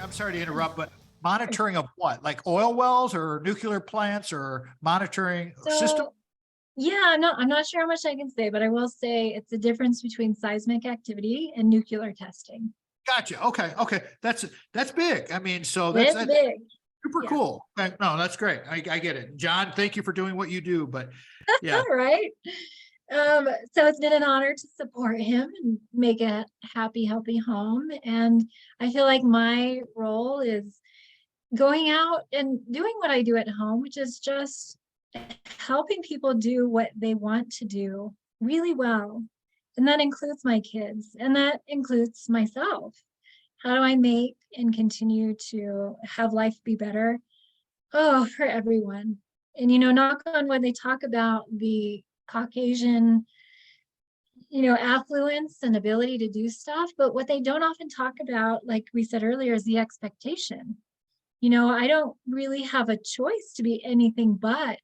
I'm sorry to interrupt, but monitoring of what? Like oil wells or nuclear plants or monitoring system? So yeah, I'm not sure how much I can say, but I will say it's the difference between seismic activity and nuclear testing. Gotcha. Okay. Okay. That's big. I mean, so It's that's big. super Yeah. cool. Okay, no, that's great. I get it. John, thank you for doing what you do. But yeah, All right. So it's been an honor to support him and make a happy, healthy home. And I feel like my role is going out and doing what I do at home, which is just helping people do what they want to do really well. And that includes my kids, and that includes myself. How do I make and continue to have life be better? Oh, for everyone. And knock on wood, they talk about the Caucasian, affluence and ability to do stuff, but what they don't often talk about, like we said earlier, is the expectation. I don't really have a choice to be anything but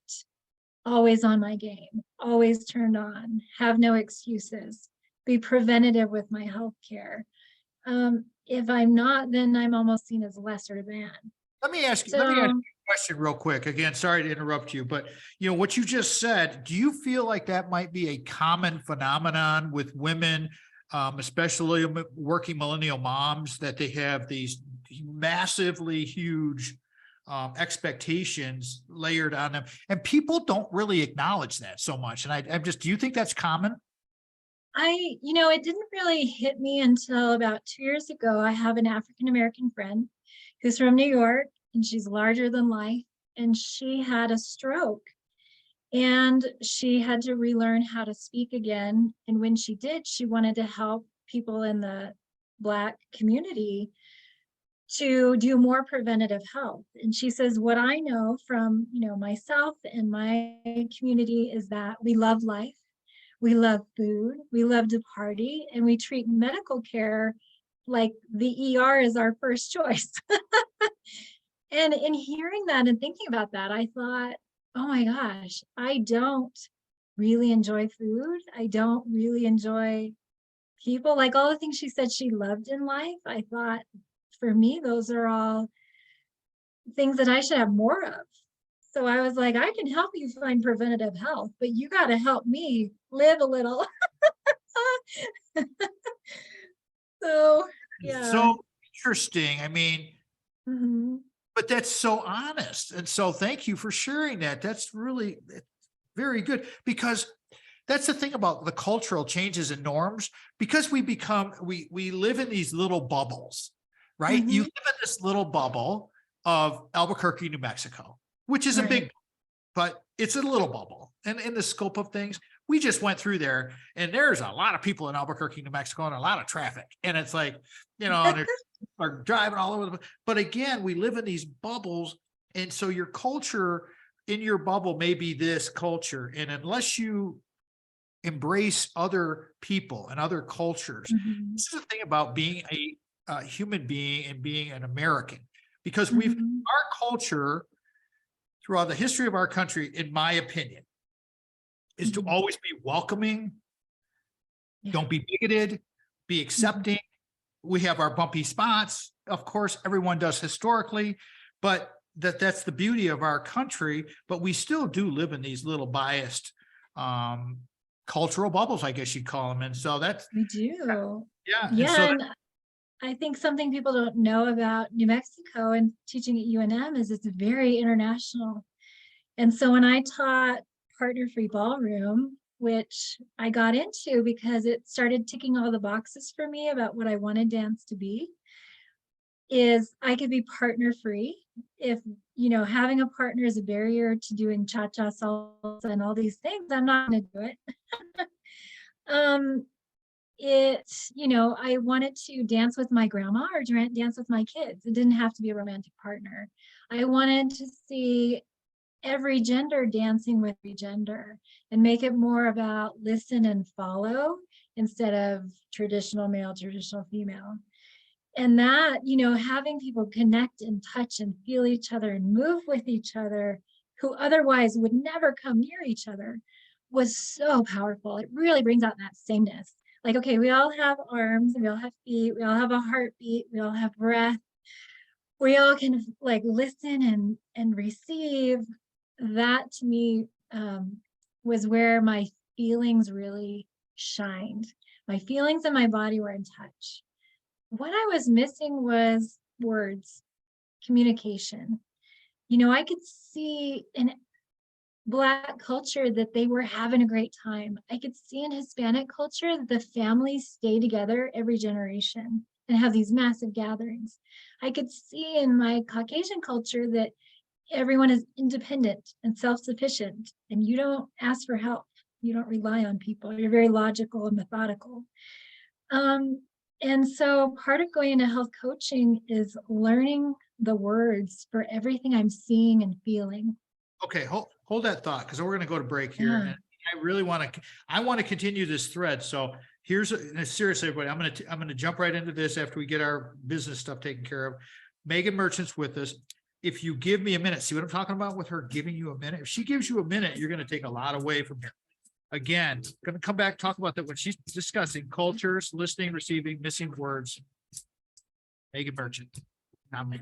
always on my game, always turned on, have no excuses, be preventative with my health care. If I'm not, then I'm almost seen as lesser than. let me ask So you a question real quick. Again, sorry to interrupt you, but what you just said, do you feel like that might be a common phenomenon with women, especially working millennial moms, that they have these massively huge expectations layered on them, and people don't really acknowledge that so much? And I'm just, do you think that's common? it didn't really hit me until about 2 years ago. I have an African American friend who's from New York, and she's larger than life, and she had a stroke, and she had to relearn how to speak again. And when she did, she wanted to help people in the Black community to do more preventative health. And she says, what I know from, myself and my community is that we love life, we love food, we love to party, and we treat medical care like the ER is our first choice. And in hearing that and thinking about that, I thought, oh my gosh, I don't really enjoy food. I don't really enjoy people. Like all the things she said she loved in life, I thought, for me, those are all things that I should have more of. So I was like, I can help you find preventative health, but you got to help me live a little. So, yeah. So interesting. I mean, Mhm. but that's so honest. And so thank you for sharing that. That's really very good, because that's the thing about the cultural changes and norms, because we live in these little bubbles, right? You Mhm. live in this little bubble of Albuquerque, New Mexico, which is a Right. big, but it's a little bubble. And in the scope of things, we just went through there, and there's a lot of people in Albuquerque, New Mexico, and a lot of traffic. And it's like, and are driving all over the place. But again, we live in these bubbles. And so your culture in your bubble may be this culture. And unless you embrace other people and other cultures, Mhm. this is the thing about being a human being and being an American, because Mhm. our culture throughout the history of our country, in my opinion, is to Mhm. always be welcoming, Yeah. don't be bigoted, be Mhm. accepting. We have our bumpy spots. Of course, everyone does historically, but that's the beauty of our country. But we still do live in these little biased um, cultural bubbles, I guess you'd call them. And so that's, We do. yeah. And so Yeah, and I think something people don't know about New Mexico and teaching at UNM is it's very international. And so when I taught partner-free ballroom, which I got into because it started ticking all the boxes for me about what I wanted dance to be, is I could be partner-free. If, having a partner is a barrier to doing cha-cha salsa and all these things, I'm not going to do it. Um, I wanted to dance with my grandma or dance with my kids. It didn't have to be a romantic partner. I wanted to see every gender dancing with every gender and make it more about listen and follow instead of traditional male, traditional female. And that, having people connect and touch and feel each other and move with each other who otherwise would never come near each other was so powerful. It really brings out that sameness. Like, okay, we all have arms, we all have feet, we all have a heartbeat, we all have breath, we all kind of like listen and receive. That to me was where my feelings really shined. My feelings and my body were in touch. What I was missing was words, communication. You know, I could see in Black culture that they were having a great time. I could see in Hispanic culture that the families stay together every generation and have these massive gatherings. I could see in my Caucasian culture that everyone is independent and self-sufficient, and you don't ask for help. You don't rely on people. You're very logical and methodical. And so part of going into health coaching is learning the words for everything I'm seeing and feeling. Okay, hold that thought, because we're gonna go to break here. Yeah. And I really want to continue this thread. So here's, seriously, everybody, I'm gonna jump right into this after we get our business stuff taken care of. Megan Merchant's with us. If you give me a minute, see what I'm talking about with her giving you a minute? If she gives you a minute, you're gonna take a lot away from here. Again, gonna come back, talk about that when she's discussing cultures, listening, receiving, missing words. Megan Merchant. Not me.